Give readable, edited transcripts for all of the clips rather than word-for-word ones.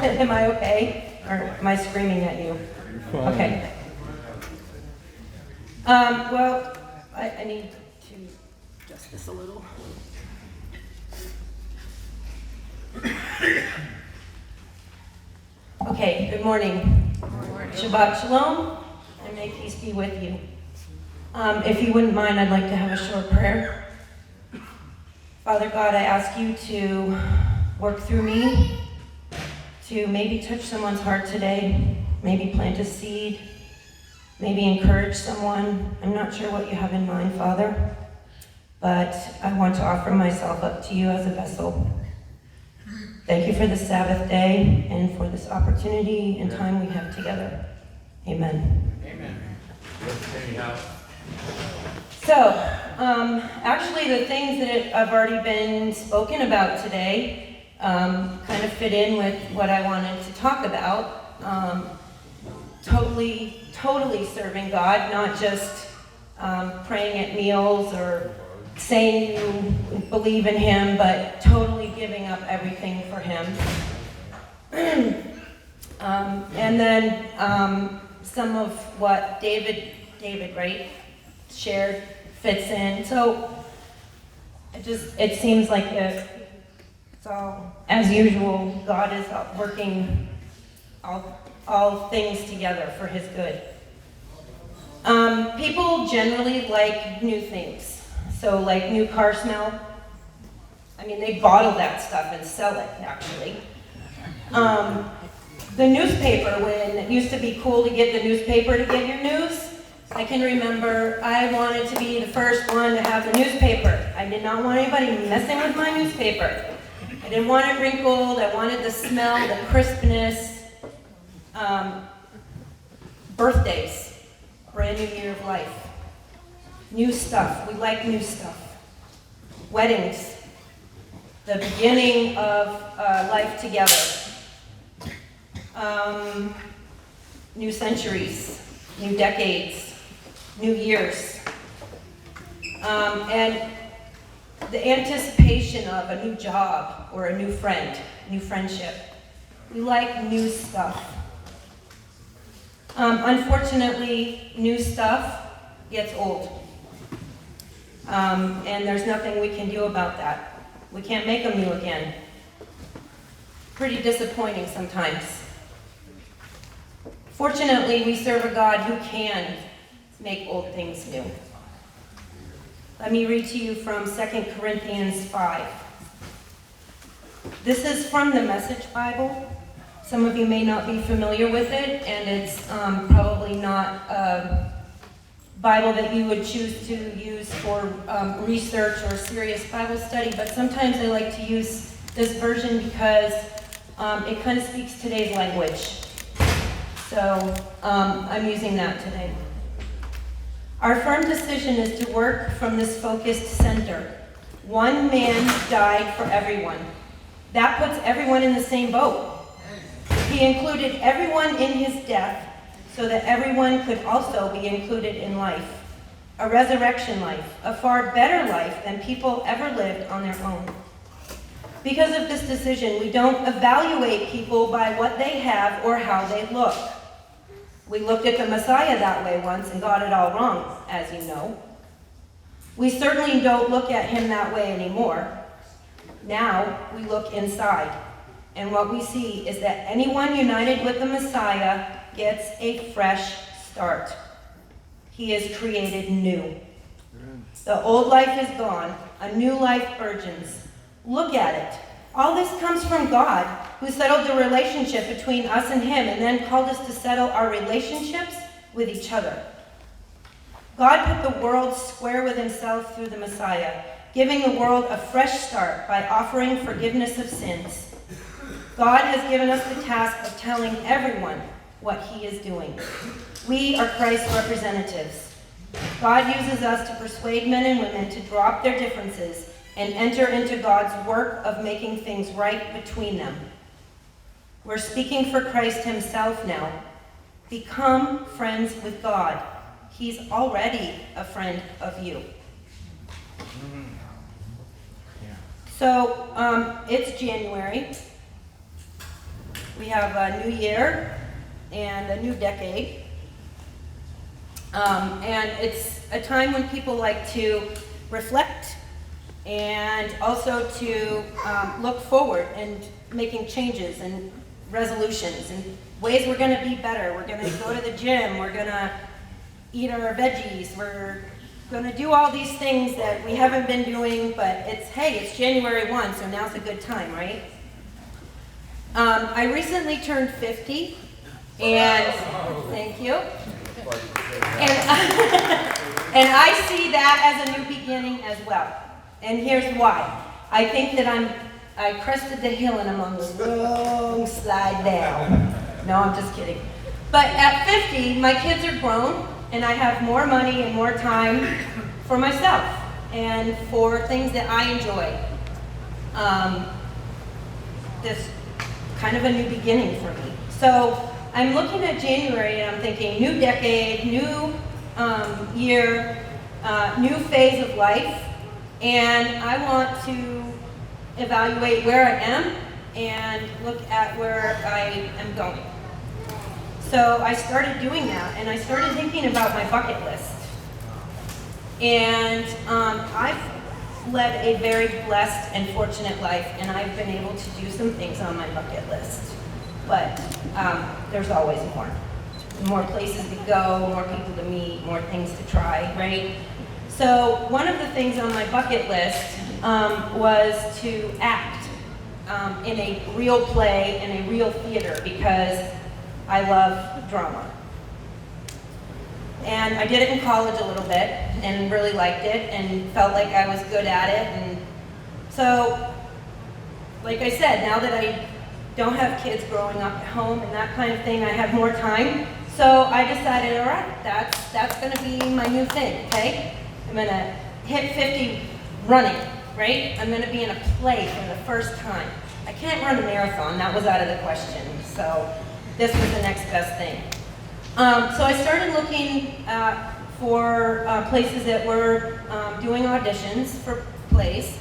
Am I okay? Or am I screaming at you? Okay. Well, I need to adjust this a little. Okay, good morning. Shabbat Shalom, and may peace be with you. If you wouldn't mind, I'd like to have a short prayer. Father God, I ask you to work through me, to maybe touch someone's heart today, maybe plant a seed, maybe encourage someone. I'm not sure what you have in mind, Father, but I want to offer myself up to you as a vessel. Thank you for this Sabbath day and for this opportunity and time we have together. Amen. Amen. So, actually the things that have already been spoken about today kind of fit in with what I wanted to talk about. Totally serving God, not just praying at meals or saying you believe in Him, but totally giving up everything for Him. And then some of what David, right, shared fits in. So it seems like it's all as usual. God is working all things together for His good. People generally like new things. So like new car smell. I mean, they bottle that stuff and sell it, actually. The newspaper, when it used to be cool to get the newspaper to get your news, I can remember I wanted to be the first one to have the newspaper. I did not want anybody messing with my newspaper. I didn't want it wrinkled. I wanted the smell, the crispness. Birthdays, brand new year of life. New stuff. We like new stuff. Weddings, the beginning of life together. New centuries, new decades, new years. And the anticipation of a new job or a new friend, new friendship. We like new stuff. Unfortunately, new stuff gets old. And there's nothing we can do about that. We can't make them new again. Pretty disappointing sometimes. Fortunately, we serve a God who can make old things new. Let me read to you from 2 Corinthians 5. This is from the Message Bible. Some of you may not be familiar with it, and it's probably not a Bible that you would choose to use for research or serious Bible study, but sometimes I like to use this version because it kind of speaks today's language. So I'm using that today. Our firm decision is to work from this focused center. One man died for everyone. That puts everyone in the same boat. He included everyone in his death so that everyone could also be included in life. A resurrection life, a far better life than people ever lived on their own. Because of this decision, we don't evaluate people by what they have or how they look. We looked at the Messiah that way once and got it all wrong, as you know. We certainly don't look at him that way anymore. Now we look inside, and what we see is that anyone united with the Messiah gets a fresh start. He is created new. The old life is gone, a new life burgeons. Look at it. All this comes from God, who settled the relationship between us and him, and then called us to settle our relationships with each other. God put the world square with himself through the Messiah, giving the world a fresh start by offering forgiveness of sins. God has given us the task of telling everyone what he is doing. We are Christ's representatives. God uses us to persuade men and women to drop their differences and enter into God's work of making things right between them. We're speaking for Christ himself now. Become friends with God. He's already a friend of you. So, it's January. We have a new year and a new decade. And it's a time when people like to reflect and also to look forward and making changes and resolutions and ways we're going to be better. We're going to go to the gym. We're going to eat our veggies. We're going to do all these things that we haven't been doing, but it's January 1, so now's a good time, right? I recently turned 50, and thank you. And I see that as a new beginning as well. And here's why. I think that I crested the hill and I'm on the wrong slide down. No, I'm just kidding. But at 50, my kids are grown, and I have more money and more time for myself and for things that I enjoy. This kind of a new beginning for me. So I'm looking at January and I'm thinking new decade, new year, new phase of life, and I want to evaluate where I am and look at where I am going. So I started doing that, and I started thinking about my bucket list. And I've led a very blessed and fortunate life, and I've been able to do some things on my bucket list. But there's always more. More places to go, more people to meet, more things to try, right? So one of the things on my bucket list was to act in a real play, in a real theater, because I love drama. And I did it in college a little bit and really liked it and felt like I was good at it. And so, like I said, now that I don't have kids growing up at home and that kind of thing, I have more time. So I decided, all right, that's going to be my new thing, okay? I'm going to hit 50 running, right? I'm going to be in a play for the first time. I can't run a marathon, that was out of the question. So this was the next best thing. So I started looking for places that were doing auditions for plays.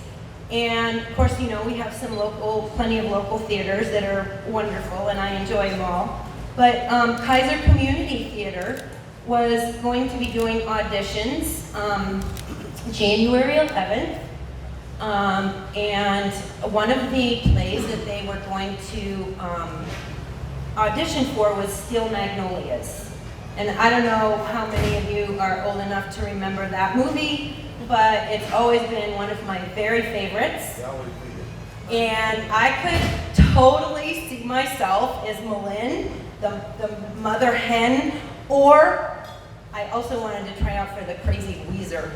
And of course, you know, we have plenty of local theaters that are wonderful, and I enjoy them all. But Kaiser Community Theater was going to be doing auditions January 11th. And one of the plays that they were going to audition for was Steel Magnolias. And I don't know how many of you are old enough to remember that movie, but it's always been one of my very favorites. And I could totally see myself as Malin, the mother hen, or I also wanted to try out for the Crazy Weezer.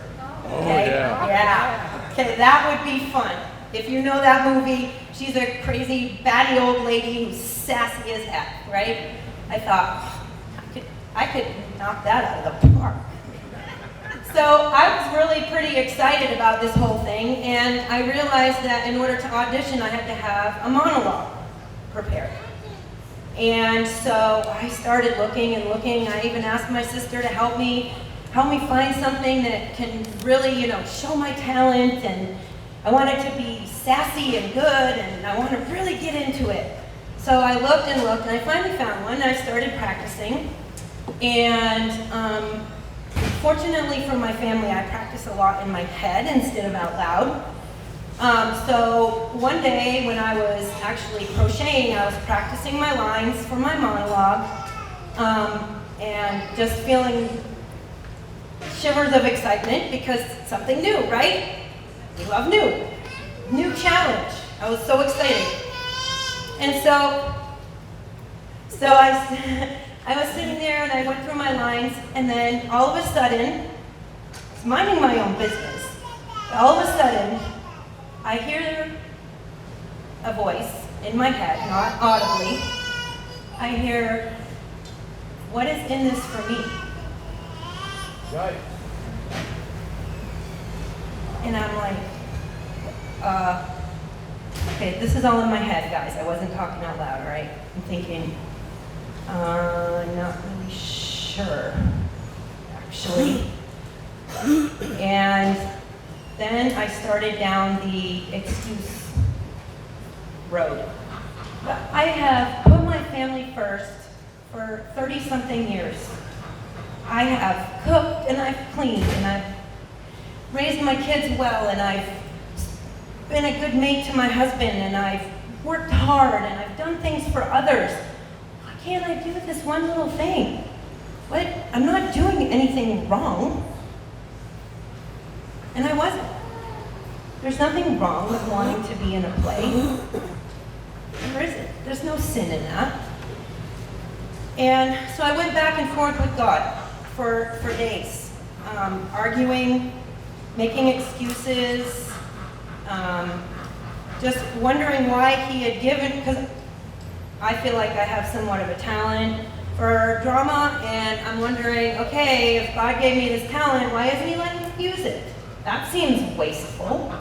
Okay? Oh, yeah. Yeah. Okay, that would be fun. If you know that movie, she's a crazy, batty old lady who's sassy as heck, right? I thought, I could knock that out of the park. So I was really pretty excited about this whole thing, and I realized that in order to audition, I had to have a monologue prepared. And so I started looking and looking. I even asked my sister to help me find something that can really, you know, show my talent, and I want it to be sassy and good, and I want to really get into it. So I looked and looked, and I finally found one. I started practicing, and fortunately for my family, I practice a lot in my head instead of out loud. So one day when I was actually crocheting, I was practicing my lines for my monologue, and just feeling shivers of excitement because it's something new, right? We love new. New challenge. I was so excited. And so I was sitting there and I went through my lines, and then all of a sudden, I was minding my own business. All of a sudden, I hear a voice in my head, not audibly. I hear, "What is in this for me?" Right. And I'm like, okay, this is all in my head, guys. I wasn't talking out loud, all right? I'm thinking, not really sure, actually. And then I started down the excuse road. I have put my family first for 30-something years. I have cooked and I've cleaned and I've raised my kids well and I've been a good mate to my husband and I've worked hard and I've done things for others. Why can't I do this one little thing? What? I'm not doing anything wrong. And I wasn't. There's nothing wrong with wanting to be in a play. There isn't. There's no sin in that. And so I went back and forth with God for days, arguing, making excuses, just wondering why he had given, because I feel like I have somewhat of a talent for drama, and I'm wondering, okay, if God gave me this talent, why isn't he letting me use it? That seems wasteful.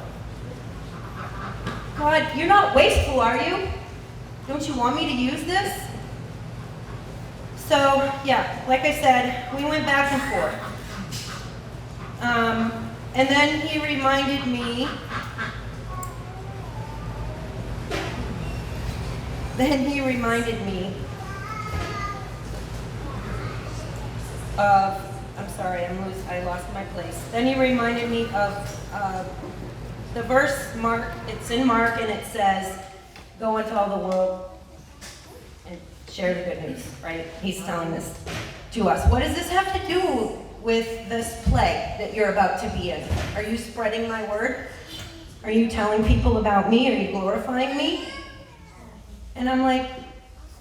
God, you're not wasteful, are you? Don't you want me to use this? So, yeah, like I said, we went back and forth. And then he reminded me, of, I lost my place. Then he reminded me of the verse, Mark, it's in Mark, and it says, go into all the world and share the good news, right? He's telling this to us. What does this have to do with this play that you're about to be in? Are you spreading my word? Are you telling people about me? Are you glorifying me? And I'm like,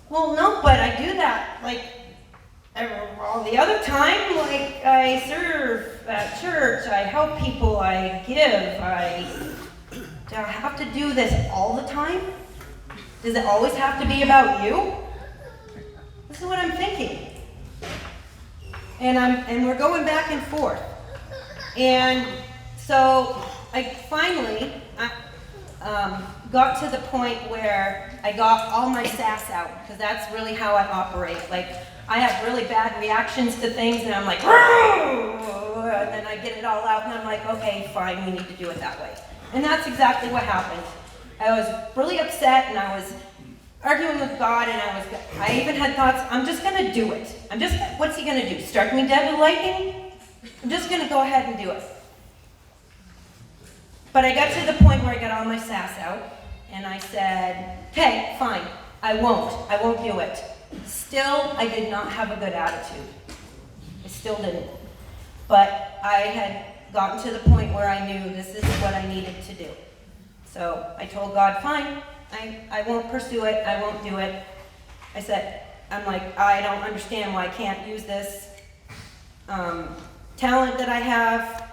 well, no, but I do that, like, all the other time. Like, I serve at church, I help people, I give, do I have to do this all the time? Does it always have to be about you? This is what I'm thinking. And we're going back and forth. And so I finally got to the point where I got all my sass out, because that's really how I operate. Like, I have really bad reactions to things, and I'm like, and then I get it all out, and I'm like, okay, fine, we need to do it that way. And that's exactly what happened. I was really upset, and I was arguing with God, and I even had thoughts, I'm just gonna do it. What's he gonna do? Strike me dead with lightning? I'm just gonna go ahead and do it. But I got to the point where I got all my sass out, and I said, okay, fine, I won't do it. Still, I did not have a good attitude. I still didn't. But I had gotten to the point where I knew this is what I needed to do. So I told God, fine, I won't pursue it, I won't do it. I said, I'm like, I don't understand why I can't use this talent that I have.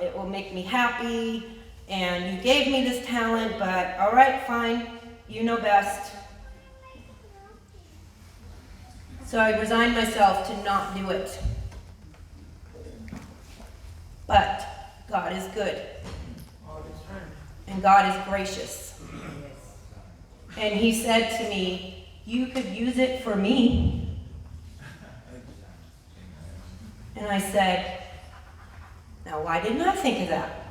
It will make me happy, and you gave me this talent, but all right, fine, you know best. So I resigned myself to not do it. But God is good. And God is gracious. And he said to me, you could use it for me. And I said, now why didn't I think of that?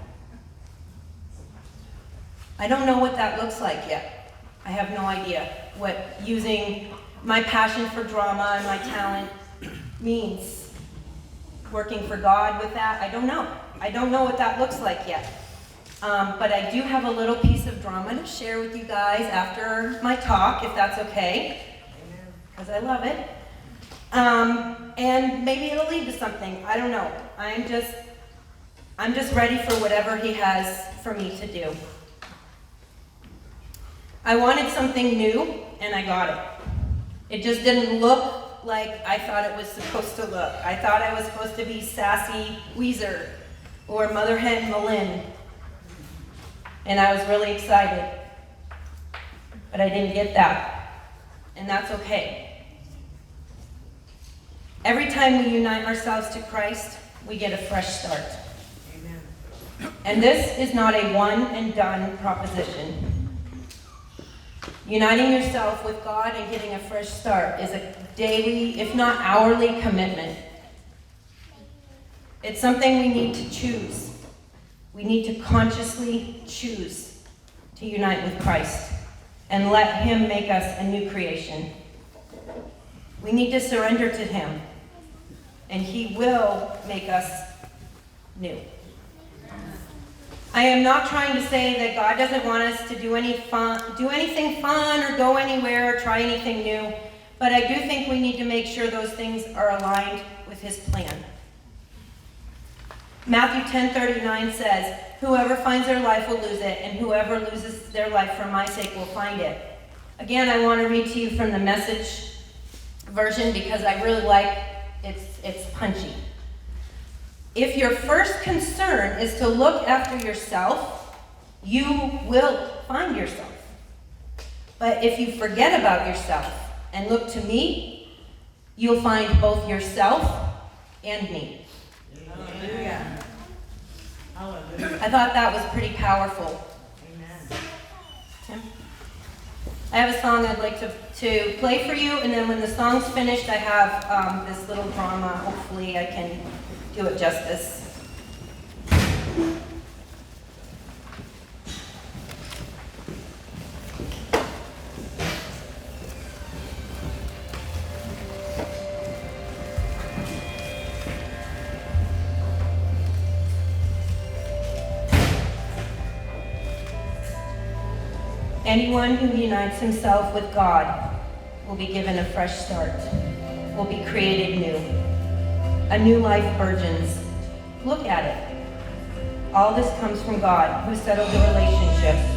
I don't know what that looks like yet. I have no idea what using my passion for drama and my talent means. Working for God with that, I don't know. I don't know what that looks like yet. But I do have a little piece of drama to share with you guys after my talk, if that's okay, because I love it. And maybe it'll lead to something. I don't know. I'm just ready for whatever he has for me to do. I wanted something new, and I got it. It just didn't look like I thought it was supposed to look. I thought I was supposed to be sassy Weezer or Mother Hen Malin. And I was really excited. But I didn't get that. And that's okay. Every time we unite ourselves to Christ, we get a fresh start. Amen. And this is not a one and done proposition. Uniting yourself with God and getting a fresh start is a daily, if not hourly, commitment. It's something we need to choose. We need to consciously choose to unite with Christ. and let him make us a new creation. We need to surrender to him, and he will make us new. I am not trying to say that God doesn't want us to do anything fun or go anywhere or try anything new, but I do think we need to make sure those things are aligned with his plan. Matthew 10:39 says, "Whoever finds their life will lose it, and whoever loses their life for my sake will find it." Again, I want to read to you from the Message version because I really like it's punchy. If your first concern is to look after yourself, you will find yourself. But if you forget about yourself and look to me, you'll find both yourself and me. Hallelujah. Hallelujah. I thought that was pretty powerful. Amen. Tim? I have a song I'd like to play for you, and then when the song's finished, I have this little drama. Hopefully I can do it justice. Anyone who unites himself with God will be given a fresh start, will be created new. A new life burgeons. Look at it. All this comes from God, who settled the relationship.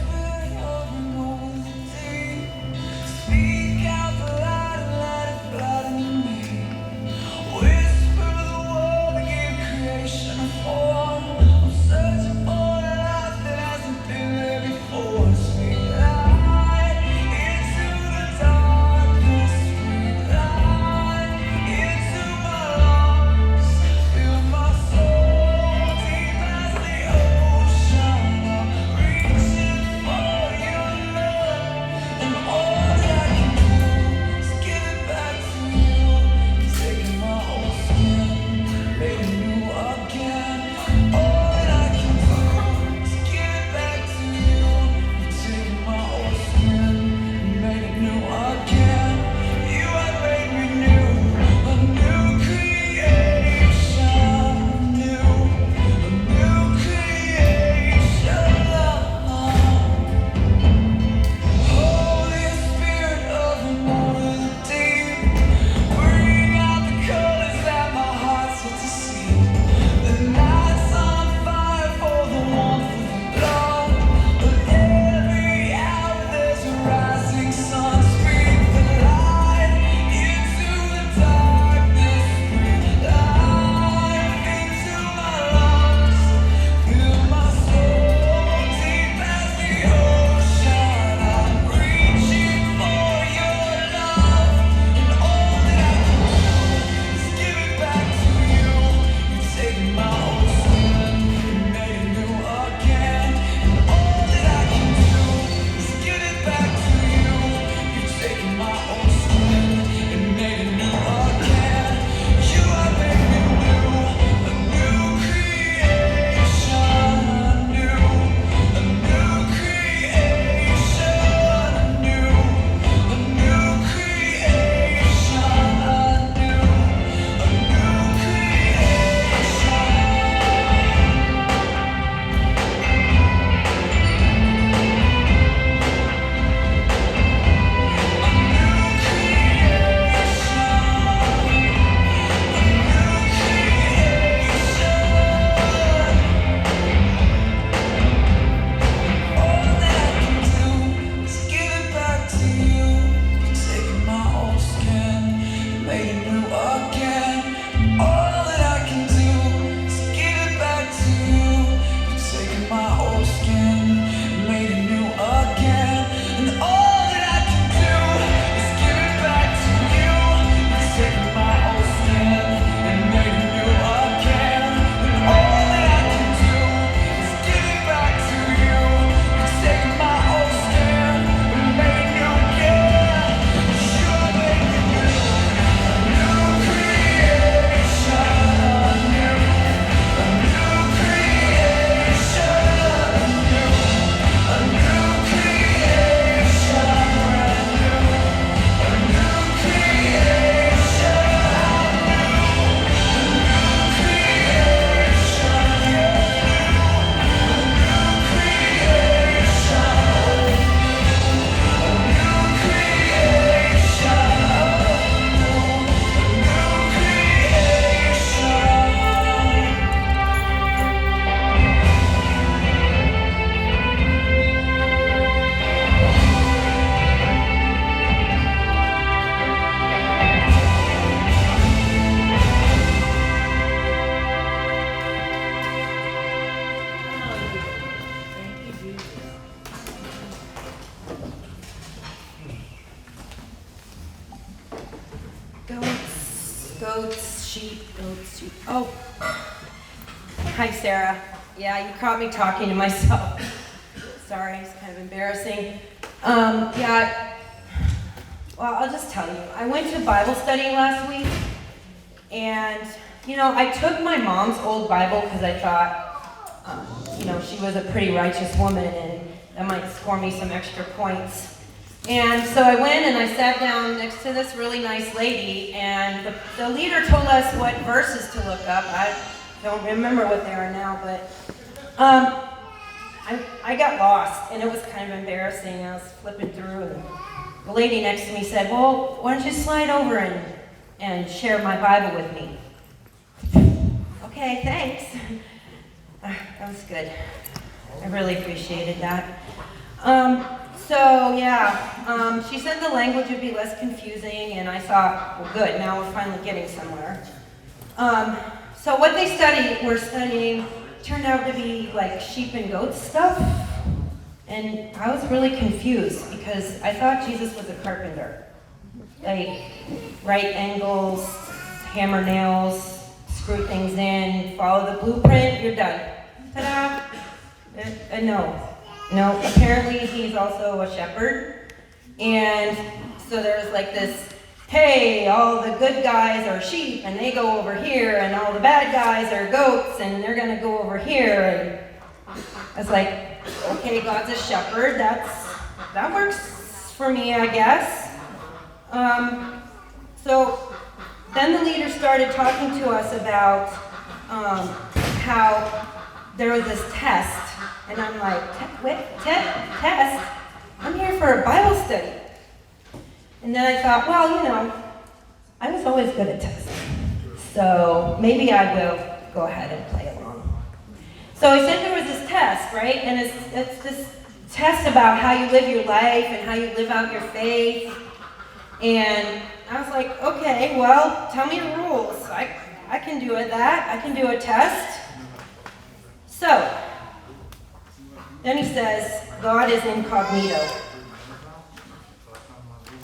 Goats, sheep, goats, sheep. Oh. Hi, Sarah. Yeah, you caught me talking to myself. Sorry, it's kind of embarrassing. Yeah, well, I'll just tell you. I went to Bible study last week, and, I took my mom's old Bible because I thought, she was a pretty righteous woman, and that might score me some extra points. And so I went and I sat down next to this really nice lady, and the leader told us what verses to look up. I don't remember what they are now, but I got lost, and it was kind of embarrassing. I was flipping through, and the lady next to me said, well, why don't you slide over and share my Bible with me? Okay, thanks. That was good. I really appreciated that. She said the language would be less confusing, and I thought, well, good, now we're finally getting somewhere. So what we're studying, turned out to be like sheep and goat stuff, and I was really confused because I thought Jesus was a carpenter. Like, right angles, hammer nails, screw things in, follow the blueprint, you're done. Ta-da! No, apparently he's also a shepherd. And so there's like this, hey, all the good guys are sheep and they go over here, and all the bad guys are goats and they're gonna go over here. And I was like, okay, God's a shepherd, that works for me, I guess. So then the leader started talking to us about how there was this test. And I'm like, test? I'm here for a Bible study. And then I thought, well, I was always good at tests. So maybe I will go ahead and play along. So he said there was this test, right? And it's this test about how you live your life and how you live out your faith. And I was like, okay, well, tell me the rules. I can do that. I can do a test. So, then he says, God is incognito.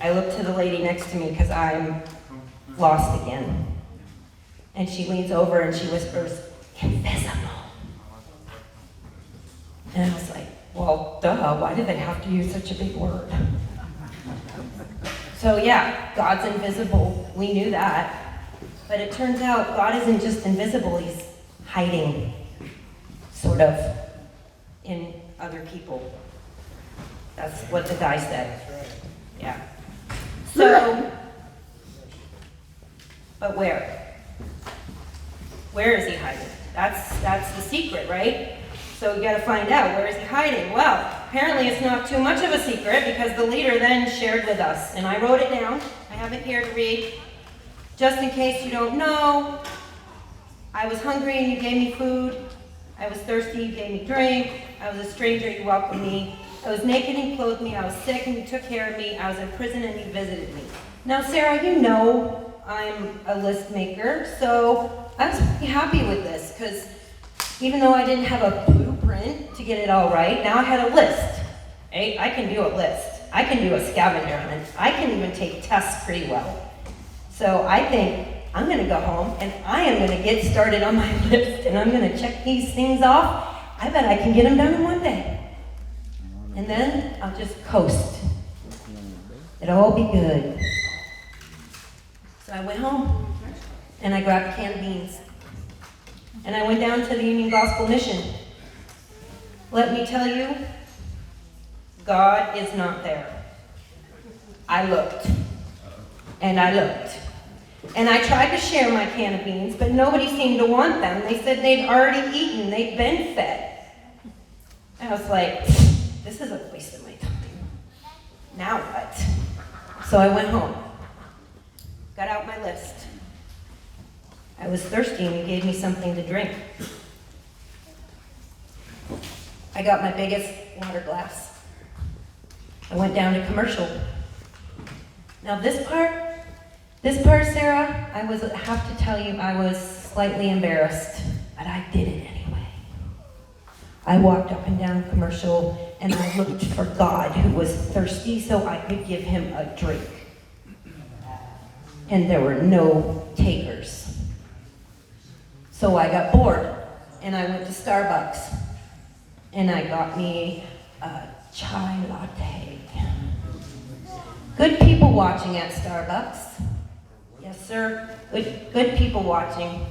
I look to the lady next to me because I'm lost again. And she leans over and she whispers, invisible. And I was like, well, duh, why did they have to use such a big word? So yeah, God's invisible. We knew that. But it turns out God isn't just invisible, he's hiding, sort of, in other people. That's what the guy said. Yeah. So, but where? Where is he hiding? That's the secret, right? So we got to find out, where is he hiding? Well, apparently it's not too much of a secret because the leader then shared with us, and I wrote it down. I have it here to read. Just in case you don't know, I was hungry and you gave me food. I was thirsty, you gave me drink. I was a stranger, you welcomed me. I was naked and you clothed me. I was sick and you took care of me. I was in prison and you visited me. Now, Sarah, you know I'm a list maker, so I was pretty happy with this because even though I didn't have a blueprint to get it all right, now I had a list. Right? I can do a list. I can do a scavenger hunt. I can even take tests pretty well. So I think I'm going to go home and I am going to get started on my list and I'm going to check these things off. I bet I can get them done in one day. And then I'll just coast. It'll all be good. So I went home and I grabbed canned beans. And I went down to the Union Gospel Mission. Let me tell you, God is not there. I looked. And I looked. And I tried to share my can of beans, but nobody seemed to want them. They said they'd already eaten, they'd been fed. I was like, this is a waste of my time. Now what? So I went home, got out my list. I was thirsty and you gave me something to drink. I got my biggest water glass. I went down to commercial. Now this part, Sarah, I have to tell you, I was slightly embarrassed, but I did it anyway. I walked up and down commercial and I looked for God who was thirsty so I could give him a drink. and there were no takers. So I got bored, and I went to Starbucks, and I got me a chai latte. Good people watching at Starbucks. Yes, sir. Good people watching.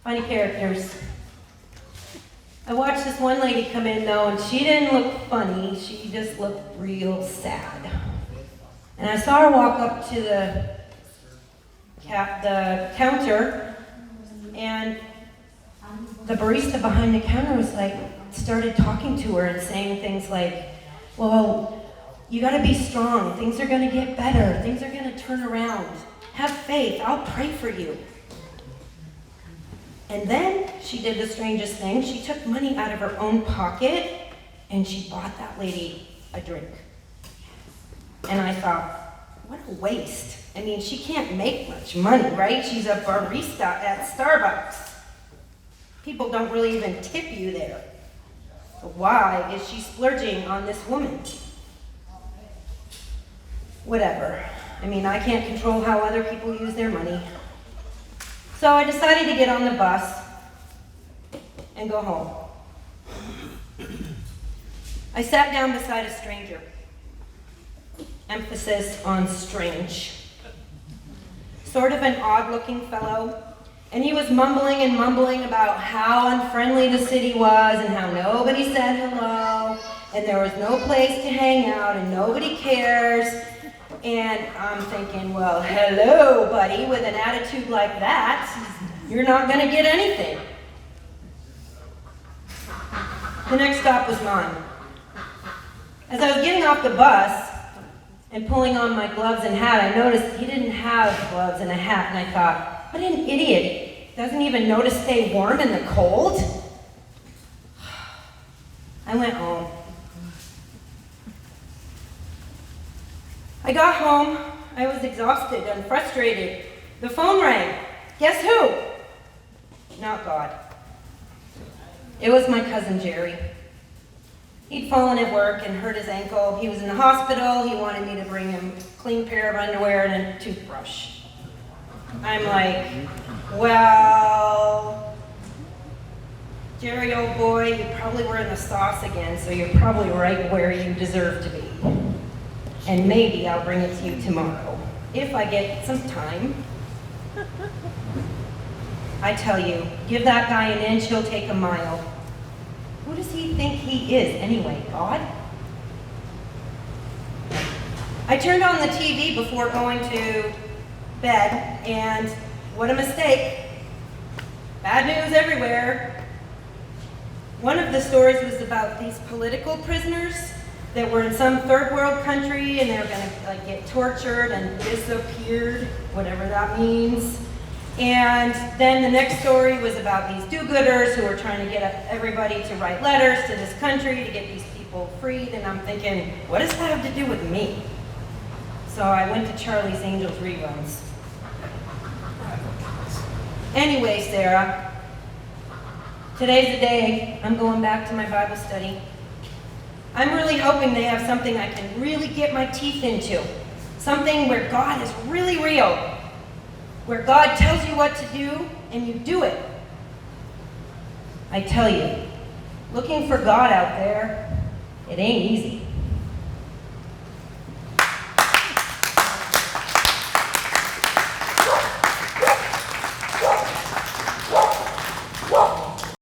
Funny characters. I watched this one lady come in, though, and she didn't look funny. She just looked real sad. And I saw her walk up to the counter, and the barista behind the counter was like, started talking to her and saying things like, well, you gotta be strong. Things are gonna get better. Things are gonna turn around. Have faith. I'll pray for you. And then she did the strangest thing. She took money out of her own pocket and she bought that lady a drink. And I thought, what a waste. I mean, she can't make much money, right? She's a barista at Starbucks. People don't really even tip you there. So why is she splurging on this woman? Whatever. I mean, I can't control how other people use their money. So I decided to get on the bus and go home. I sat down beside a stranger. Emphasis on strange. Sort of an odd-looking fellow, and he was mumbling and mumbling about how unfriendly the city was and how nobody said hello, and there was no place to hang out and nobody cares. And I'm thinking, well, hello, buddy, with an attitude like that, you're not going to get anything. The next stop was mine. As I was getting off the bus and pulling on my gloves and hat, I noticed he didn't have gloves and a hat, and I thought, what an idiot. Doesn't even know to stay warm in the cold? I went home. I got home, I was exhausted and frustrated. The phone rang. Guess who? Not God. It was my cousin Jerry. He'd fallen at work and hurt his ankle. He was in the hospital. He wanted me to bring him a clean pair of underwear and a toothbrush. I'm like, well, Jerry, old boy, you probably were in the sauce again, so you're probably right where you deserve to be. And maybe I'll bring it to you tomorrow, if I get some time. I tell you, give that guy an inch, he'll take a mile. Who does he think he is anyway, God? I turned on the TV before going to bed, and what a mistake. Bad news everywhere. One of the stories was about these political prisoners that were in some third world country, and they were gonna get tortured and disappeared, whatever that means. And then the next story was about these do-gooders who were trying to get everybody to write letters to this country to get these people freed, and I'm thinking, what does that have to do with me? So I went to Charlie's Angels reruns. Anyway, Sarah, today's the day I'm going back to my Bible study. I'm really hoping they have something I can really get my teeth into. Something where God is really real. Where God tells you what to do and you do it. I tell you, looking for God out there, it ain't easy.